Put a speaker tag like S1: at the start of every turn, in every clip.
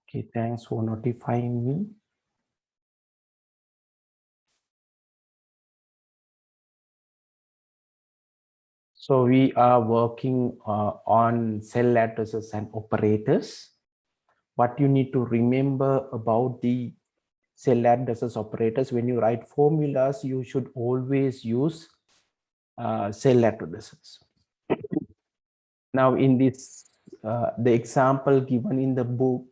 S1: Okay, thanks for notifying me. So we are working on cell addresses and operators. What you need to remember about the cell addresses operators, when you write formulas, you should always use cell addresses. Now in this, the example given in the book,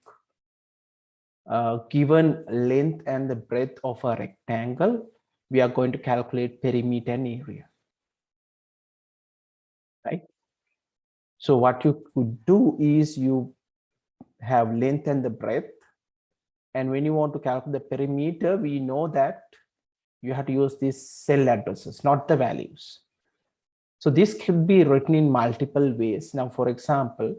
S1: given length and the breadth of a rectangle, we are going to calculate perimeter and area, right? So what you could do is you have length and the breadth, and when you want to calculate the perimeter, we know that you have to use these cell addresses, not the values. So this could be written in multiple ways. Now, for example,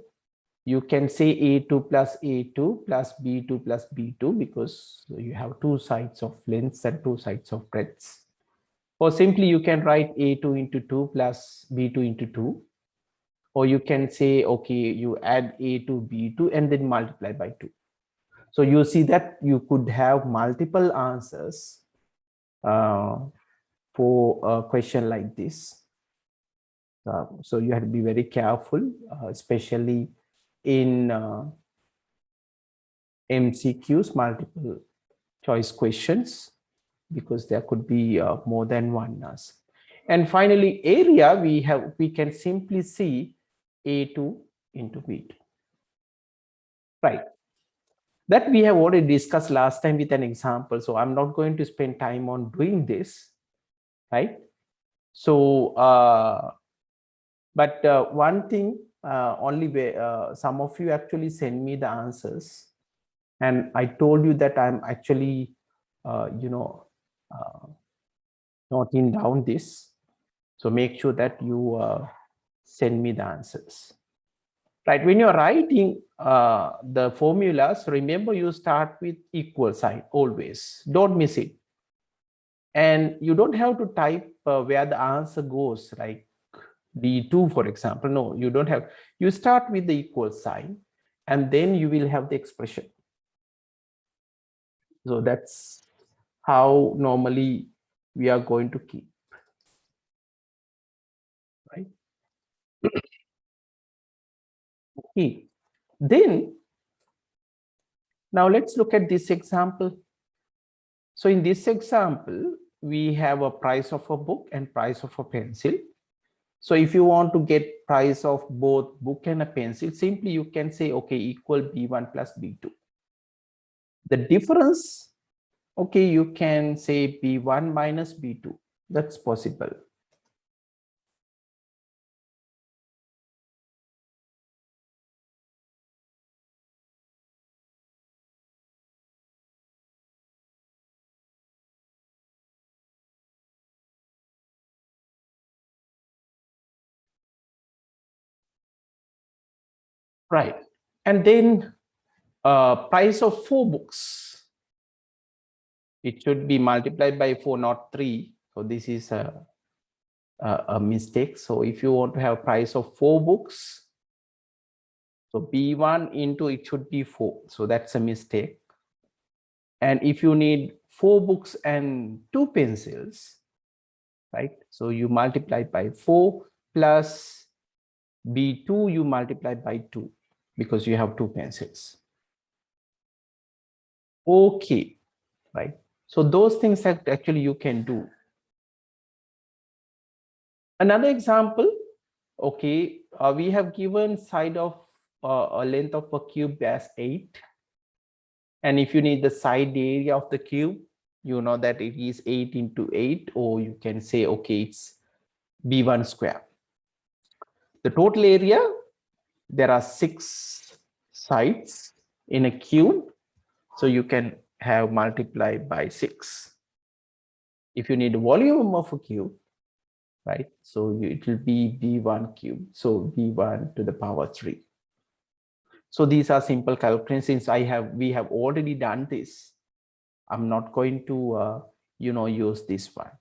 S1: you can say A2 plus A2 plus B2 plus B2 because you have two sides of lengths and two sides of breadths. Or simply you can write A2 into 2 plus B2 into 2. Or you can say, okay, you add A2, B2 and then multiply by 2. So you see that you could have multiple answers for a question like this. So you have to be very careful, especially in MCQs, multiple choice questions, because there could be more than one answer. And finally, area, we can simply see A2 into B2. Right. That we have already discussed last time with an example. So I'm not going to spend time on doing this, right? So, but one thing, only where some of you actually send me the answers, and I told you that I'm actually, noting down this. So make sure that you send me the answers. Right, when you're writing the formulas, remember you start with equal sign always. Don't miss it. And you don't have to type where the answer goes, like D2, for example. No, you don't have. You start with the equal sign, and then you will have the expression. So that's how normally we are going to keep. Right? Okay. Then, now let's look at this example. So in this example, we have a price of a book and price of a pencil. So if you want to get price of both book and a pencil, simply you can say, okay, equal B1 plus B2. The difference, okay, you can say B1 minus B2. That's possible. Right. And then price of 4 books. It should be multiplied by 4, not 3. So this is a mistake. So if you want to have price of 4 books, so B1 into it should be 4. So that's a mistake. And if you need 4 books and 2 pencils, right? So you multiply by 4 plus B2, you multiply by 2 because you have 2 pencils. Okay, right? So those things that actually you can do. Another example, okay, we have given side of a length of a cube as 8. And if you need the side area of the cube, you know that it is 8 into 8, or you can say, okay, it's B1 square. The total area, there are 6 sides in a cube. So you can have multiplied by 6. If you need a volume of a cube, right? So it will be B1 cube. So B1 to the power 3. So these are simple calculations. We have already done this. I'm not going to, use this one.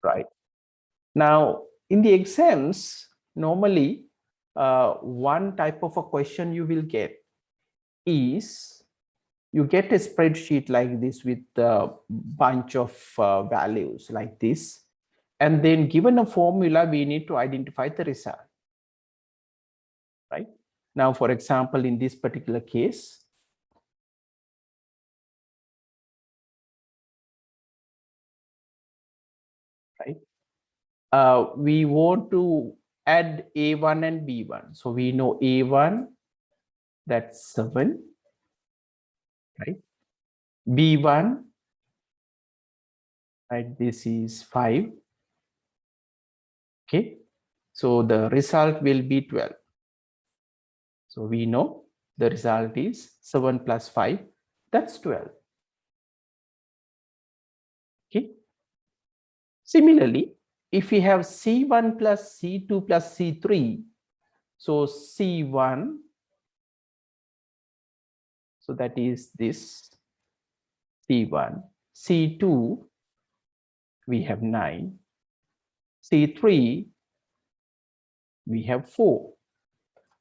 S1: Right. Now, in the exams, normally, one type of a question you will get is you get a spreadsheet like this with a bunch of values like this. And then given a formula, we need to identify the result, right? Now, for example, in this particular case, right, we want to add A1 and B1. So we know A1, that's 7, right? B1, right, this is 5, okay? So the result will be 12. So we know the result is 7 plus 5, that's 12. Okay. Similarly, if we have C1 plus C2 plus C3, so C1, so that is this C1, C2, we have 9, C3, we have 4.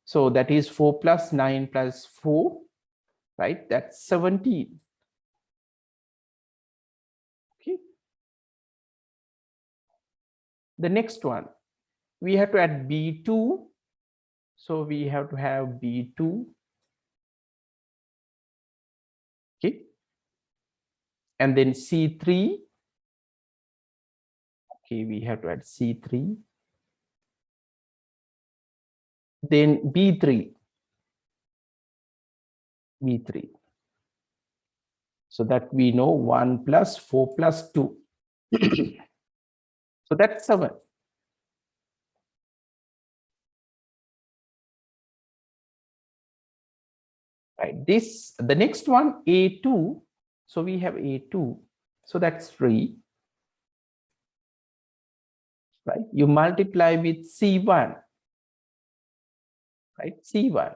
S1: So that is 4 plus 9 plus 4, right? That's 17. Okay. The next one, we have to add B2. So we have to have B2. Okay. And then C3. Okay, we have to add C3. Then B3. B3. So that we know 1 plus 4 plus 2. So that's 7. Right. This, the next one, A2. So we have A2. So that's 3. Right. You multiply with C1. Right. C1.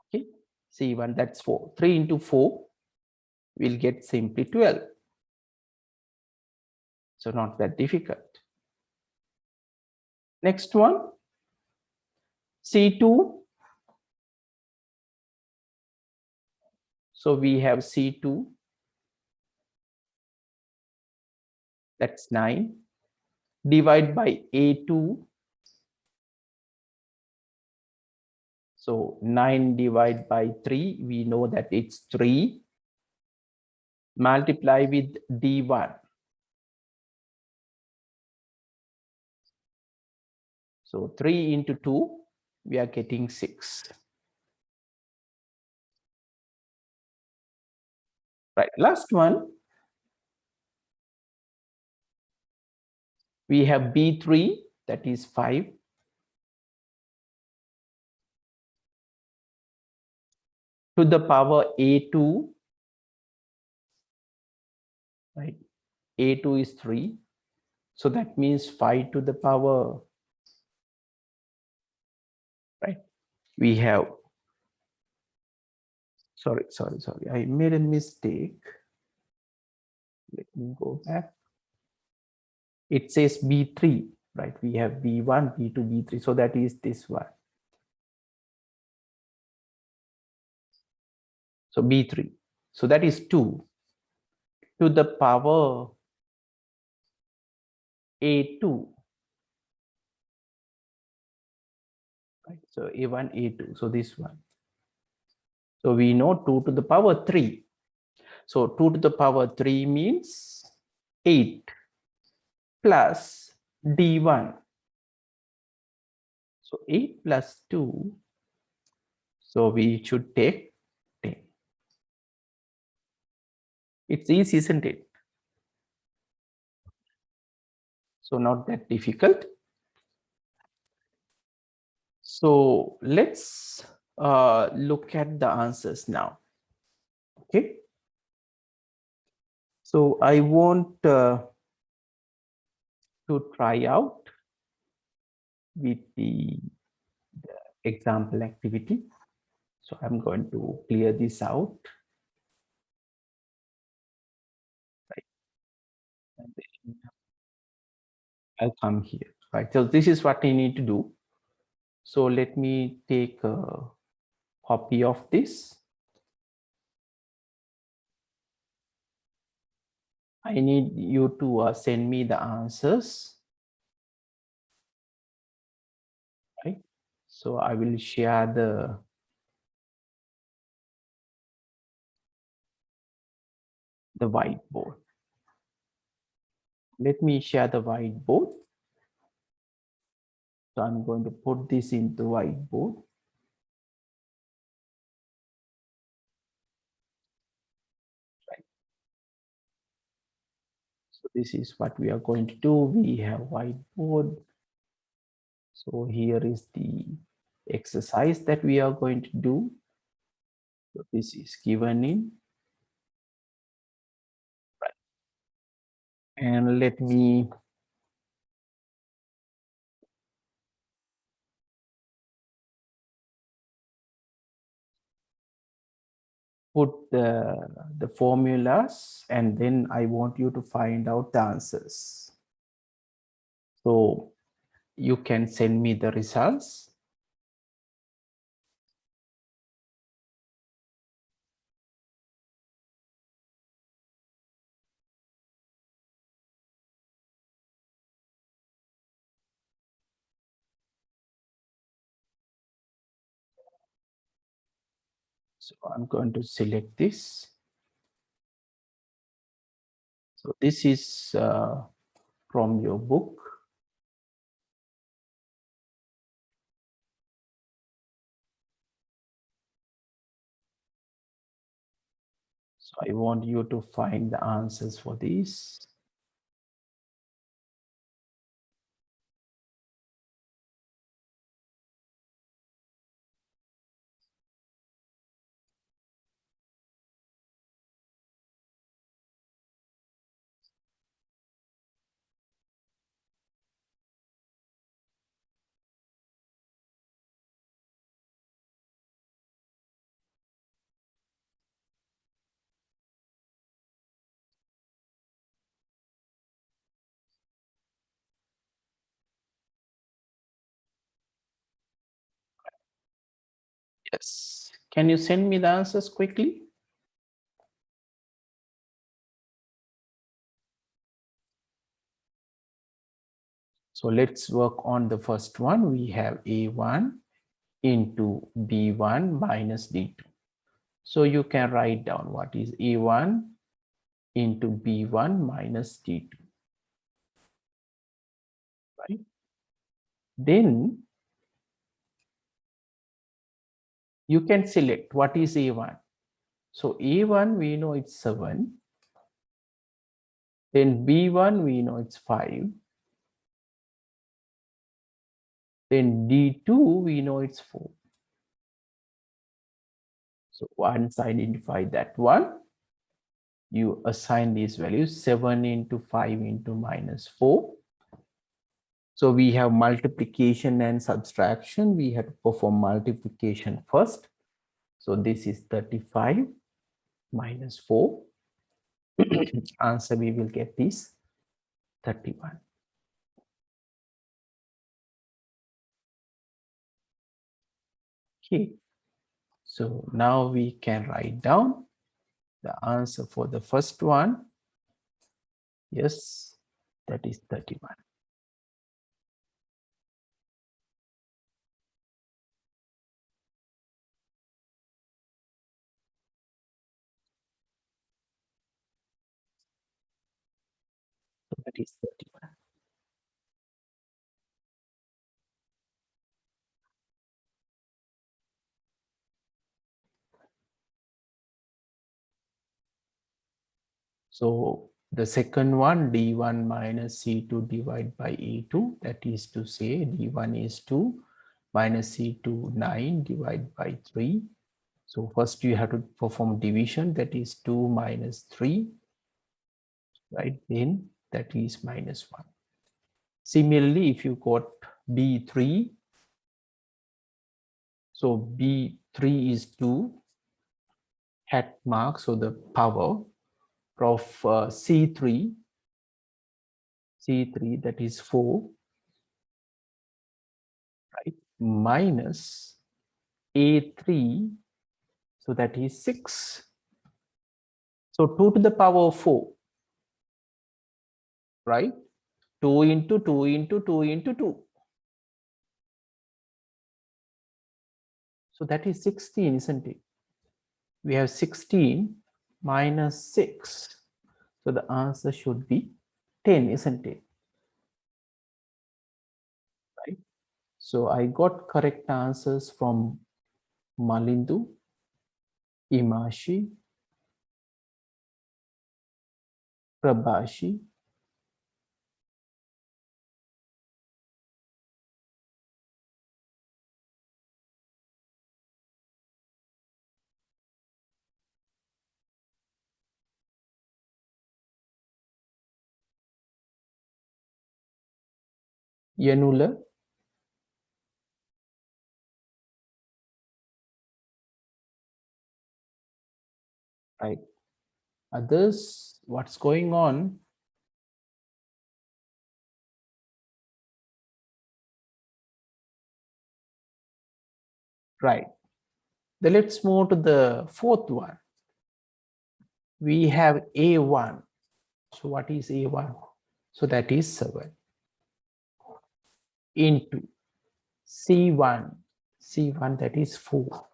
S1: Okay. C1, that's 4. 3 into 4 will get simply 12. So not that difficult. Next one, C2. So we have C2. That's 9. Divide by A2. So 9 divided by 3, we know that it's 3. Multiply with D1. So 3 into 2, we are getting 6. Right, last one, we have B3, that is 5. To the power A2, right? A2 is 3. So that means 5 to the power, right? We have, sorry, I made a mistake. Let me go back. It says B3, right? We have B1, B2, B3. So that is this one. So B3. So that is 2 to the power A2. Right? So A1, A2. So this one. So we know 2 to the power 3. So 2 to the power 3 means 8 plus D1. So 8 plus 2. So we should take 10. It's easy, isn't it? So not that difficult. So let's look at the answers now. Okay. So I want to try out with the example activity. So I'm going to clear this out. Right. And then I'll come here. Right. So this is what I need to do. So let me take a copy of this. I need you to send me the answers, right? So I will share the whiteboard. Let me share the whiteboard. So I'm going to put this into whiteboard. Right. So this is what we are going to do. We have whiteboard. So here is the exercise that we are going to do. So this is given in. Right. And let me put the formulas, and then I want you to find out the answers. So you can send me the results. So I'm going to select this. So this is from your book. So I want you to find the answers for this. Yes. Can you send me the answers quickly? So let's work on the first one. We have A1 into B1 minus D2. So you can write down what is A1 into B1 minus D2, right? Then you can select what is A1. So A1, we know it's 7. Then B1, we know it's 5. Then D2, we know it's 4. So once identify that one, you assign these values 7 into 5 into minus 4. So we have multiplication and subtraction. We have to perform multiplication first. So this is 35 minus 4. Answer we will get is 31. Okay. So now we can write down the answer for the first one. Yes, that is 31. So that is 31. So the second one, D1 minus C2 divided by A2, that is to say D1 is 2 minus C2 9 divided by 3. So first you have to perform division, that is 2 minus 3, right? Then that is minus 1. Similarly, if you got B3, so B3 is 2 hat mark, so the power of C3 that is 4, right? minus A3, so that is 6. So 2 to the power of 4, right? 2 into 2 into 2 into 2. So that is 16, isn't it? We have 16 minus 6. So the answer should be 10, isn't it? Right? So I got correct answers from Malindu, Imashi, Prabhashi, Yanula, right? Others, what's going on? Right. Then let's move to the fourth one. We have A1. So what is A1? So that is 7 into C1. C1, that is 4.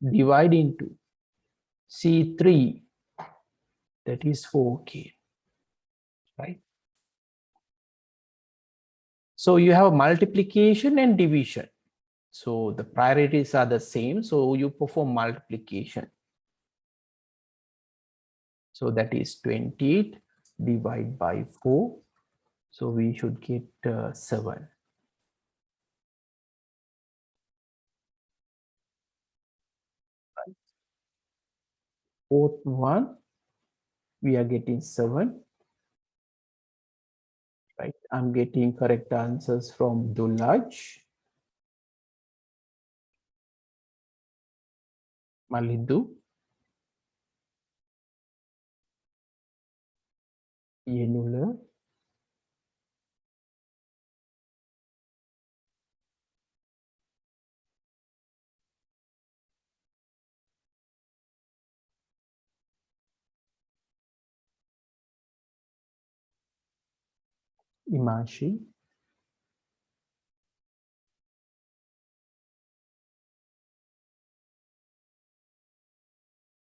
S1: Divide into C3, that is 4K, right? So you have multiplication and division. So the priorities are the same. So you perform multiplication. So that is 28 divided by 4. So we should get 7. Right. Fourth one, we are getting 7. Right. I'm getting correct answers from Dulaj, Malindu, Yenula, Imashi.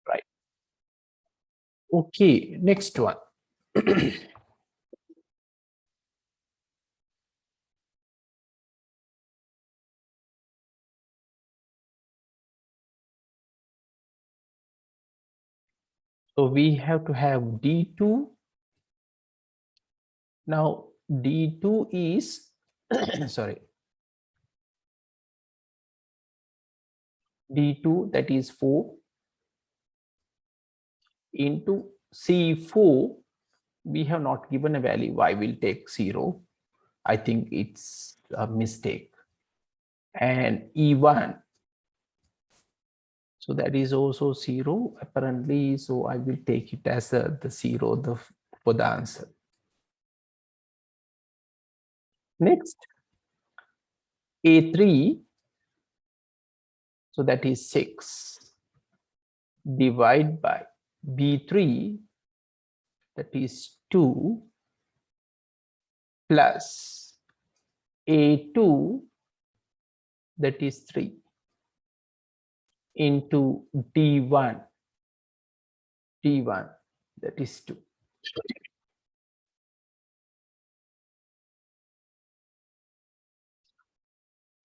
S1: Right. Okay, next one. So we have to have D2. Now D2 is, sorry, D2, that is 4 into C4. We have not given a value. I will take 0. I think it's a mistake. And E1, so that is also 0 apparently. So I will take it as the 0 for the answer. Next, A3, so that is 6, divide by B3, that is 2, plus A2, that is 3, into D1, that is 2.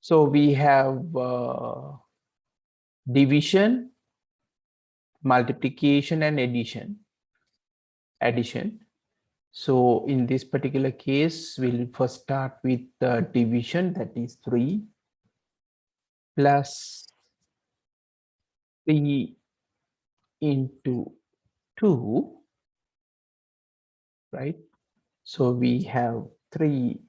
S1: So we have division, multiplication, and addition. So in this particular case, we'll first start with the division, that is 3 plus 3 into 2, right? So we have 3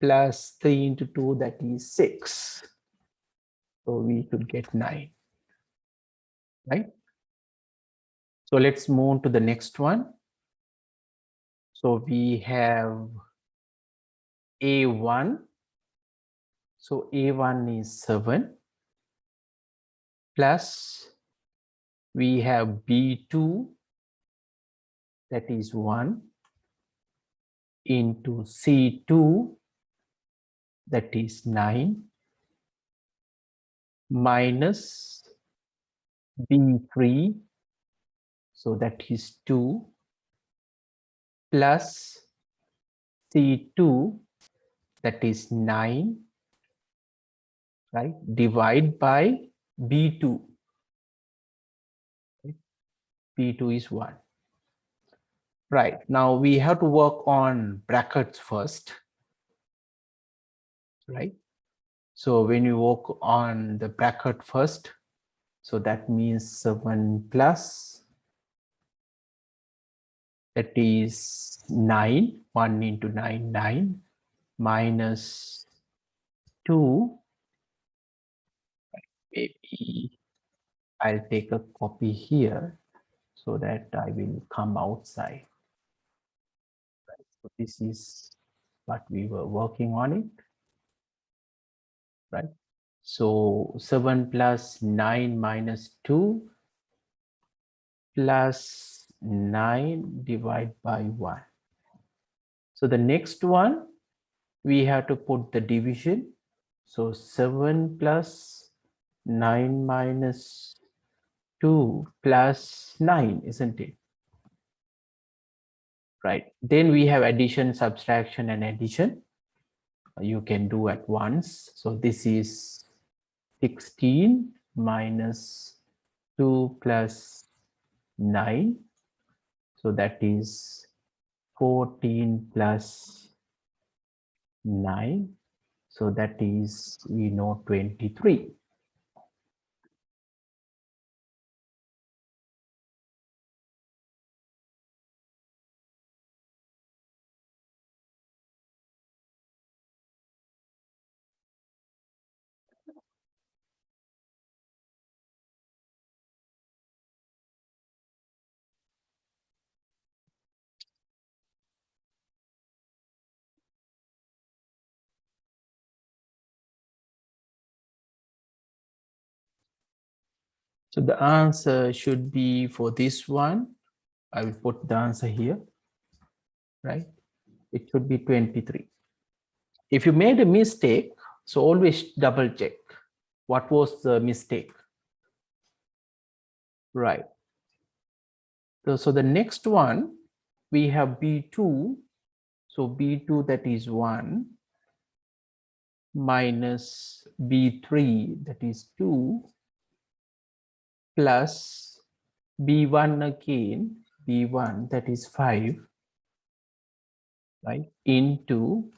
S1: plus 3 into 2, that is 6. So we could get 9, right? So let's move to the next one. So we have A1, So A1 is 7 plus we have B2, that is 1, into C2, that is 9, minus B3, so that is 2, plus C2, that is 9, right? Divide by B2. Right? B2 is 1. Right. Now we have to work on brackets first. Right. So when you work on the bracket first, so that means 7 plus, that is 9, 1 into 9, 9, minus 2, maybe I'll take a copy here so that I will come outside. Right. So this is what we were working on it, right? So 7 plus 9 minus 2 plus 9 divided by 1. So the next one, we have to put the division. So 7 plus 9 minus 2 plus 9, isn't it? Right. Then we have addition, subtraction, and addition. You can do at once. So this is 16 minus 2 plus 9. So that is 14 plus 9. So that is, we know, 23. So the answer should be for this one. I will put the answer here, right? It should be 23. If you made a mistake, so always double check. What was the mistake? Right. So the next one, we have B2. So B2, that is 1, minus B3, that is 2, plus B1 again, B1, that is 5, right, into,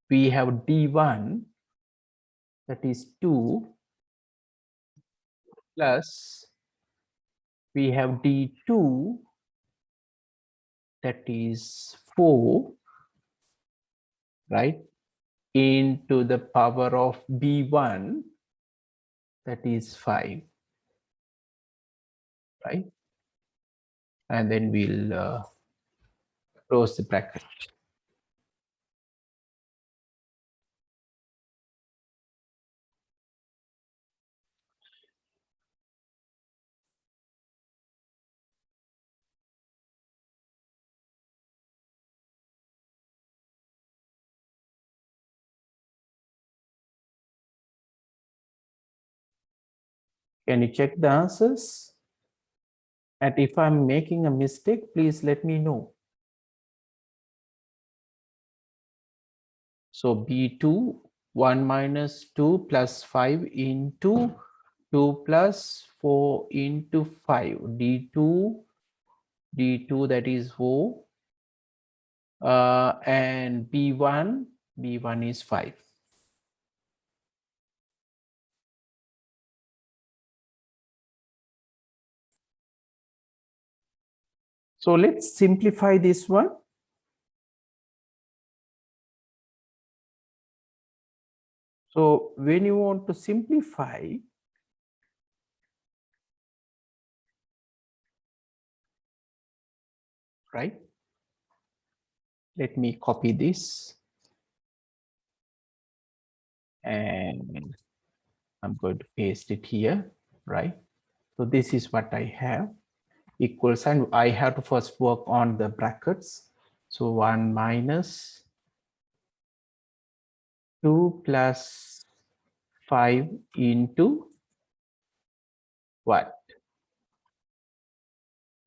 S1: we have D1, that is 2, plus we have D2, that is 4, right, into the power of B1, that is 5, right? And then we'll close the bracket. Can you check the answers? And if I'm making a mistake, please let me know. So B2, 1 minus 2 plus 5 into 2 plus 4 into 5. D2, that is 4. And B1 is 5. So let's simplify this one. So when you want to simplify, right? Let me copy this. and I'm going to paste it here, right? So this is what I have, equal sign. I have to first work on the brackets. So 1 minus 2 plus 5 into what?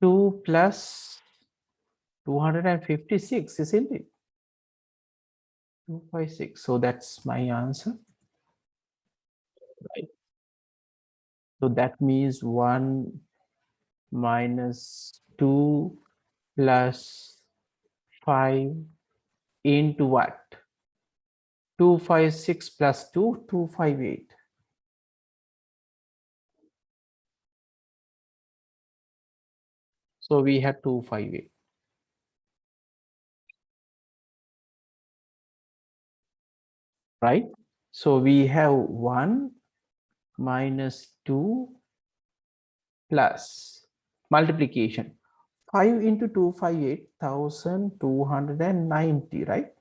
S1: 2 plus 256, isn't it? 256. So that's my answer, right? So that means 1 minus 2 plus 5 into what? 256 plus 2, 258. So we have 258, right? So we have 1 minus 2 plus multiplication. 5 into 258, 1290, right?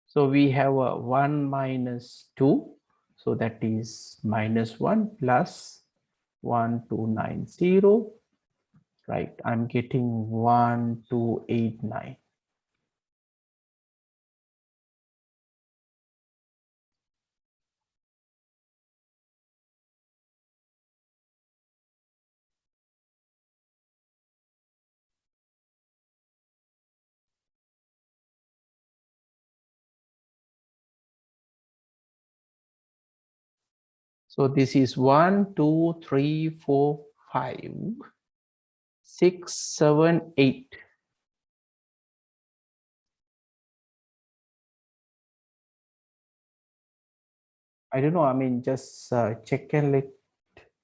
S1: So we have a 1 minus 2. So that is minus 1 plus 1290, right? I'm getting 1289. So this is 1, 2, 3, 4, 5, 6, 7, 8. I don't know. I mean, just check and let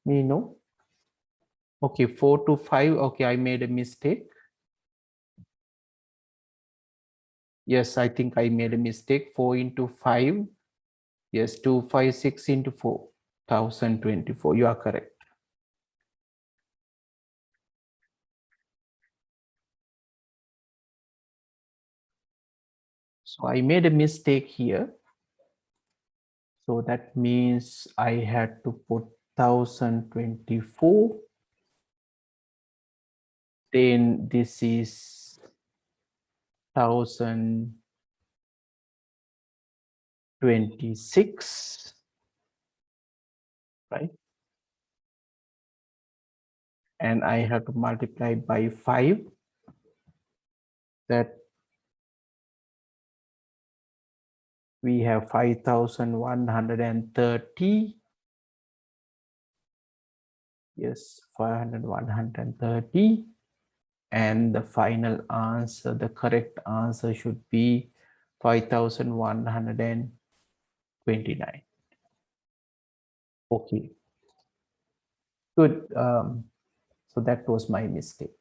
S1: me know. Okay, 4 to 5. Okay, I made a mistake. Yes, I think I made a mistake. 4 into 5. Yes, 256 into 4. 1024. You are correct. So I made a mistake here. So that means I had to put 1024. Then this is 1026, right? And I have to multiply by 5. That we have 5130. Yes, 130. And the final answer, the correct answer should be 5129. Okay, good. So that was my mistake.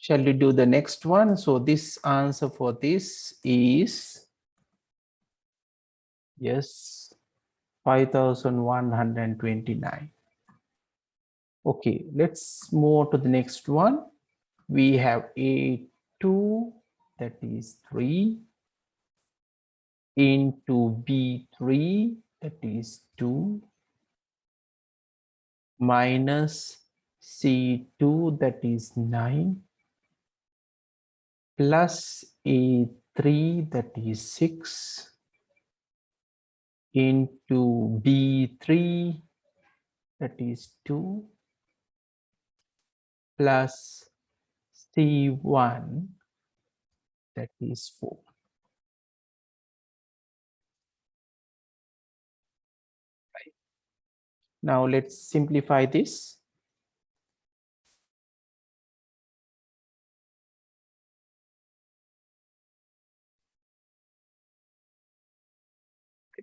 S1: Shall we do the next one? So this answer for this is, yes, 5129. Okay, let's move to the next one. We have A2, that is 3, into B3, that is 2, minus C2, that is 9, plus A3, that is 6, into B3, that is 2, plus C1, that is 4. Now let's simplify this.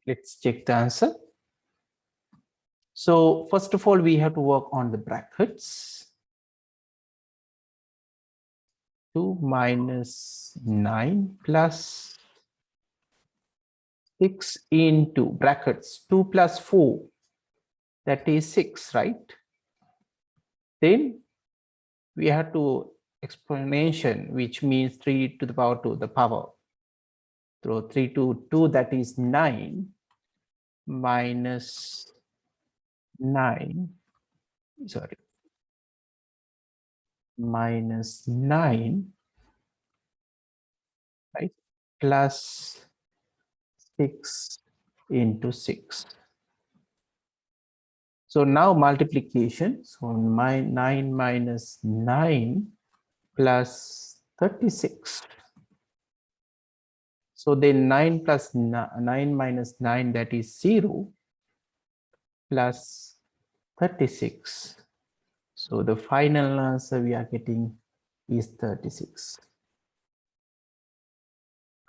S1: Let's check the answer. So first of all, we have to work on the brackets. 2 minus 9 plus 6 into brackets 2 plus 4, that is 6, right? Then we have to explanation, which means 3 to the power 2, the power. So 3 to 2, that is 9, minus 9, sorry, minus 9, right, plus 6 into 6. So now multiplication, so 9 minus 9 plus 36. So then 9 plus 9 minus 9, that is 0, plus 36. So the final answer we are getting is 36.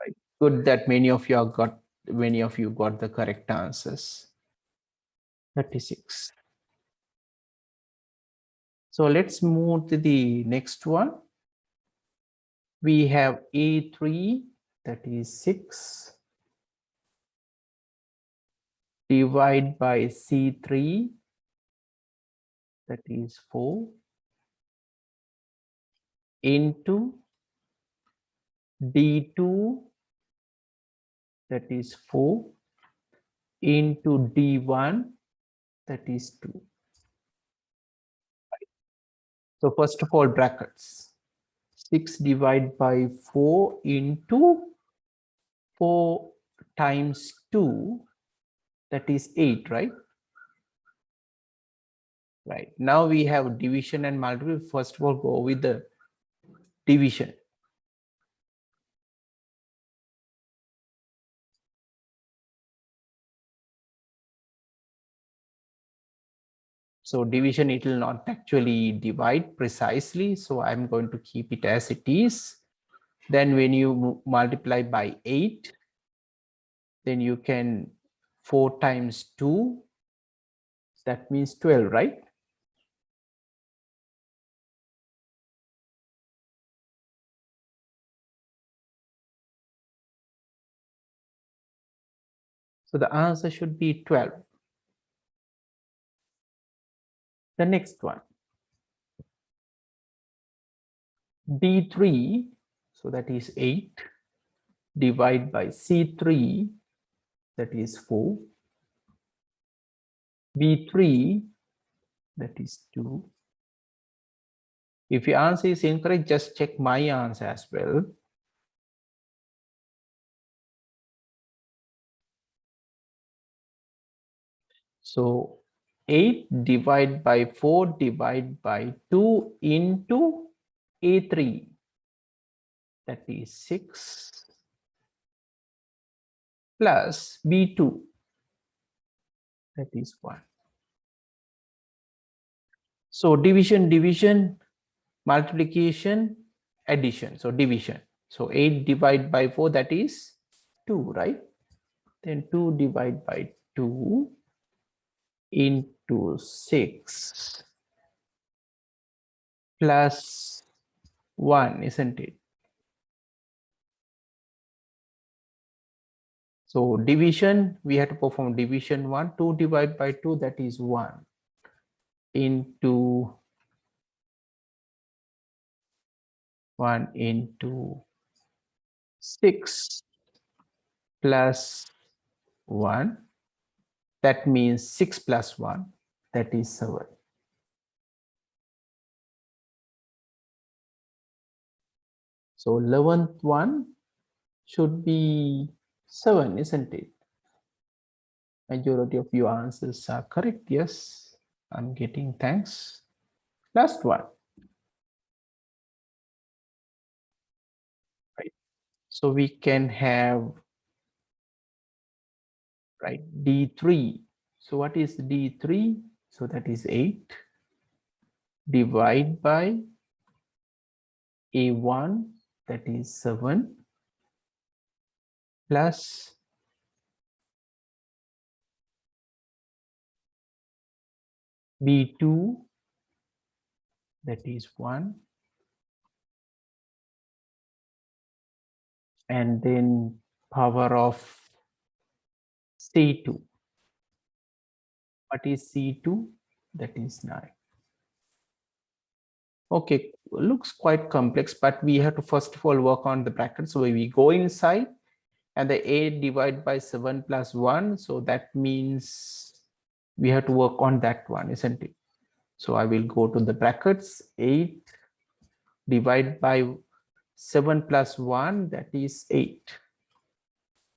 S1: Right. Good that many of you got the correct answers. 36. So let's move to the next one. We have A3, that is 6, divide by C3, that is 4, into D2, that is 4, into D1, that is 2. So first of all, brackets. 6 divided by 4 into 4 times 2, that is 8, right? Right. Now we have division and multiple. First of all, go with the division. So division, it will not actually divide precisely. So I'm going to keep it as it is. Then when you multiply by 8, then you can 4 times 2, that means 12, right? So the answer should be 12. The next one, D3, so that is 8, divide by C3, that is 4, B3, that is 2. If your answer is incorrect, just check my answer as well. So 8 divided by 4 divided by 2 into A3, that is 6, plus B2, that is 1. So division, multiplication, addition. So division. So 8 divided by 4, that is 2, right? Then 2 divided by 2 into 6 plus 1, isn't it? So division, we have to perform division 1. 2 divided by 2, that is 1, into 1 into 6 plus 1. That means 6 plus 1, that is 7. So 11th one should be 7, isn't it? Majority of your answers are correct. Yes, I'm getting thanks. Last one. Right. So we can have, right, D3. So what is D3? So that is 8. Divide by A1, that is 7, plus B2, that is 1, and then power of C2. What is C2? That is 9. Okay, looks quite complex, but we have to first of all work on the bracket. So we go inside and the 8 divided by 7 plus 1. So that means we have to work on that one, isn't it? So I will go to the brackets. 8 divided by 7 plus 1, that is 8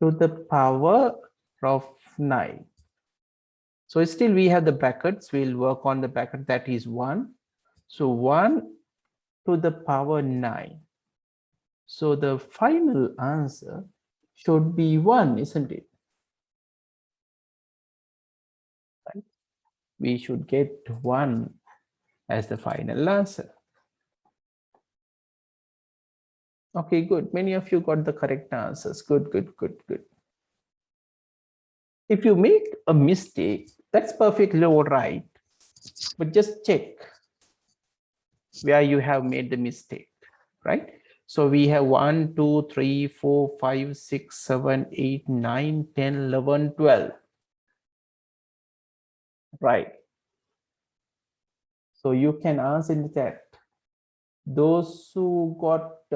S1: to the power of 9. So still we have the brackets. We'll work on the bracket, that is 1. So 1 to the power 9. So the final answer should be 1, isn't it? Right? We should get 1 as the final answer. Okay, good. Many of you got the correct answers. Good, good, good, good. If you make a mistake, that's perfectly all right. But just check where you have made the mistake, right? So we have 1, 2, 3, 4, 5, 6, 7, 8, 9, 10, 11, 12. Right. So you can answer in the chat. Those who got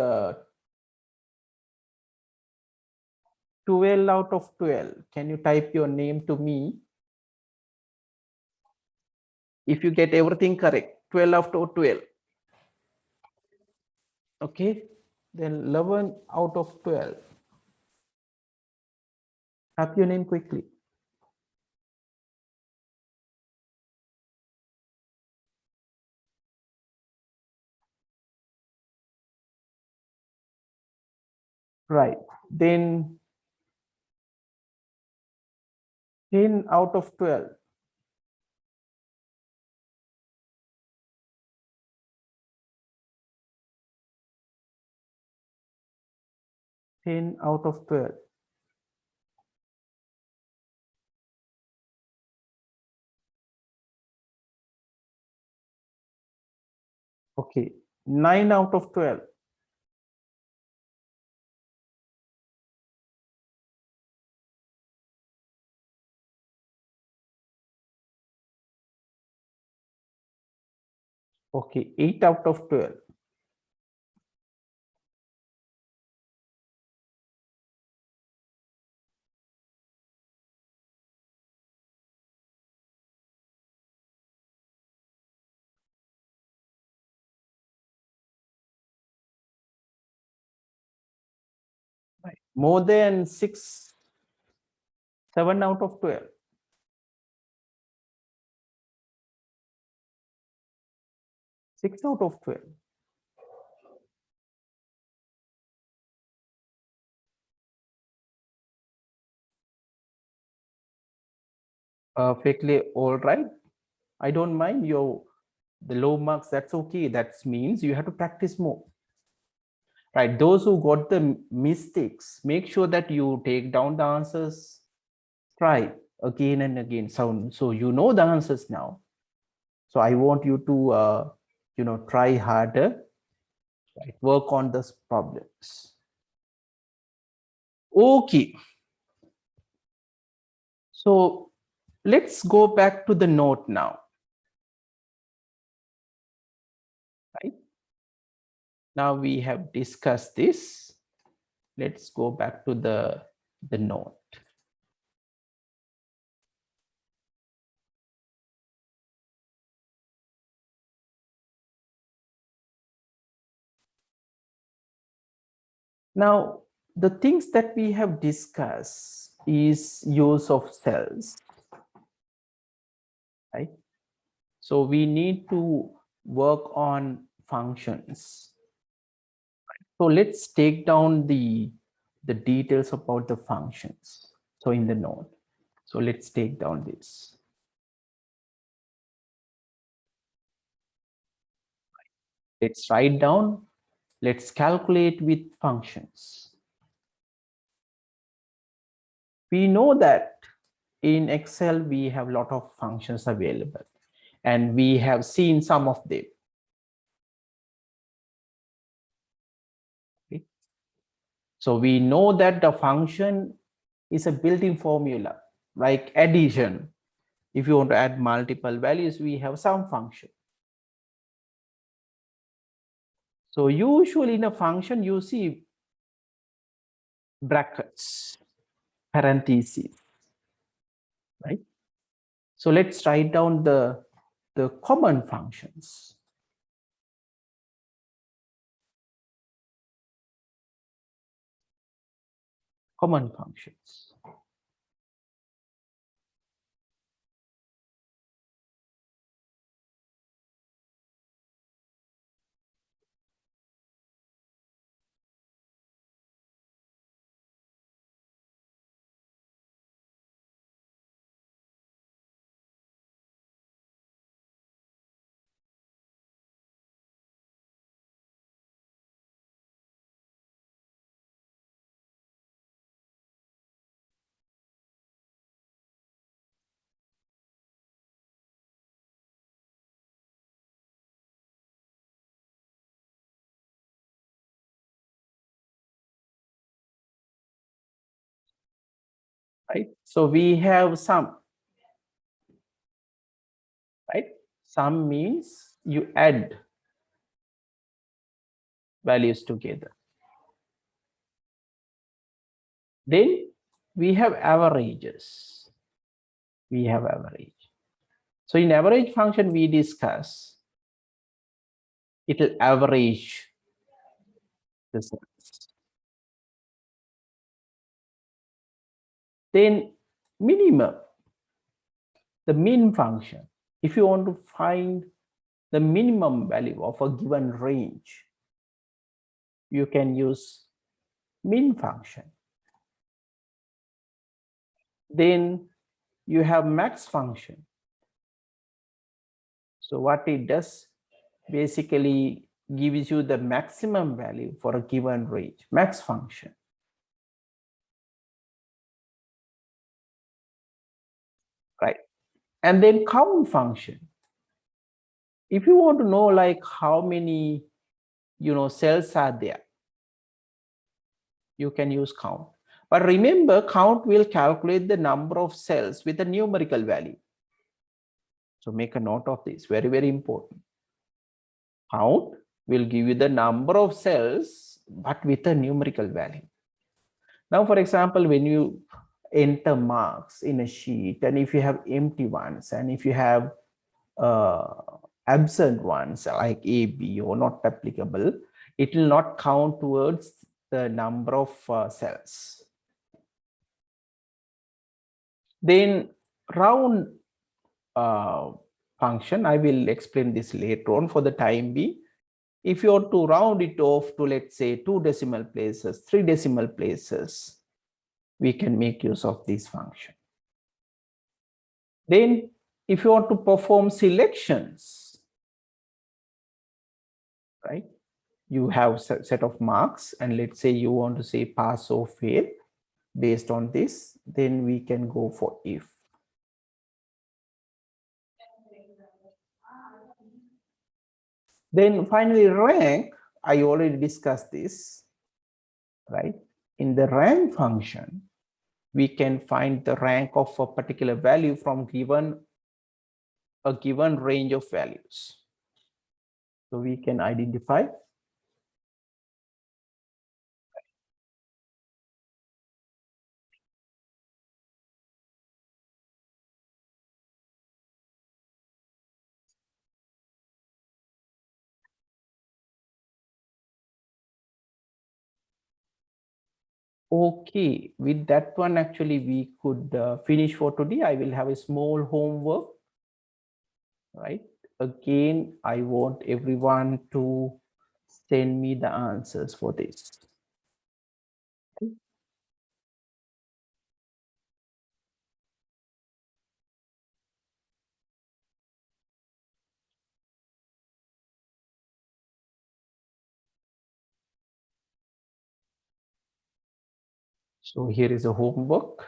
S1: 12 out of 12, can you type your name to me? If you get everything correct, 12 out of 12. Okay, then 11 out of 12. Type your name quickly. Right, then 10 out of 12. 10 out of 12. Okay, 9 out of 12. Okay, 8 out of 12. Right. More than 6, 7 out of 12. 6 out of 12. Perfectly all right. I don't mind your the low marks. That's okay. That means you have to practice more. Right. Those who got the mistakes, make sure that you take down the answers. Try again and again. So you know the answers now. So I want you to try harder. Right. Work on those problems. Okay. So let's go back to the note now. Right. Now we have discussed this. Let's go back to the note. Now, the things that we have discussed is use of cells, right? So we need to work on functions. So let's take down the details about the functions. So in the note, so let's take down this. Let's write down, let's calculate with functions. We know that in Excel, we have a lot of functions available and we have seen some of them. Okay. So we know that the function is a built-in formula. like addition. If you want to add multiple values, we have sum function. So usually in a function, you see brackets, parentheses, right? So let's write down the common functions. Common functions. Right? So we have sum, right? Sum means you add values together. Then we have averages. We have average. So in average function, we discuss it will average the cells. Then minimum, the min function. If you want to find the minimum value of a given range, you can use min function. Then you have max function. So what it does, basically gives you the maximum value for a given range, max function. Right? And then count function. If you want to know like how many cells are there, you can use count. But remember, count will calculate the number of cells with a numerical value. So make a note of this, very, very important. Count will give you the number of cells, but with a numerical value. Now, for example, when you enter marks in a sheet, and if you have empty ones, and if you have absent ones like A, B, or not applicable, it will not count towards the number of cells. Then round function, I will explain this later on. For the time being, if you want to round it off to, let's say, 2 decimal places, 3 decimal places, we can make use of this function. Then if you want to perform selections, right, you have a set of marks, and let's say you want to say pass or fail based on this, then we can go for if. Then finally rank, I already discussed this, right? In the rank function, we can find the rank of a particular value from a given range of values. So we can identify okay, with that one, actually, we could finish for today. I will have a small homework, right? Again, I want everyone to send me the answers for this. So here is a homework.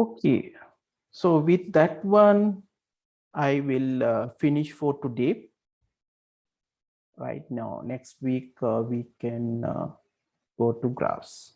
S1: Okay, so with that one, I will finish for today. Right now, next week we can go to graphs.